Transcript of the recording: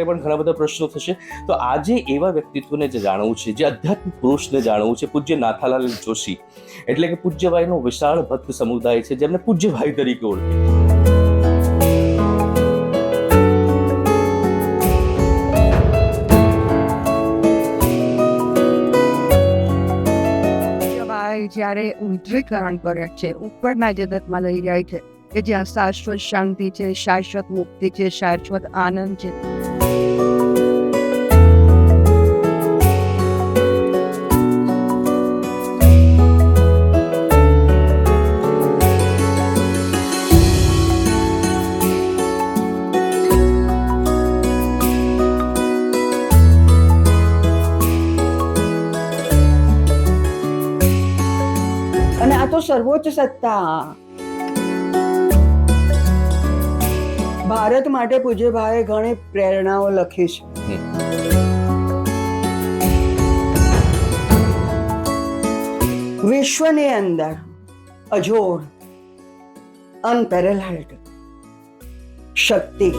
પણ ઘણા બધા પ્રશ્નો થશે. તો આજે એવા વ્યક્તિત્વને જે જાણવું છે, જે આધ્યાત્મિક પુરુષને જાણવું છે, પૂજ્ય નાથાલાલ જોશી, એટલે કે પૂજ્યભાઈનો વિશાળ ભક્ત સમુદાય છે, જેમને પૂજ્યભાઈ તરીકે ઓળખે. જ્યારે ઉદ્રીકરણ કરે છે, ઉપરના જગતમાં લઈ જાય છે કે જ્યાં શાશ્વત શાંતિ છે, શાશ્વત મુક્તિ છે, શાશ્વત આનંદ છે. અને આ તો સર્વોચ્ચ સત્તા. ભારત માટે પૂજ્યભાઈએ ઘણી પ્રેરણાઓ લખી છે. વિશ્વની અંદર અજોડ અનપેરેલાઇડ શક્તિ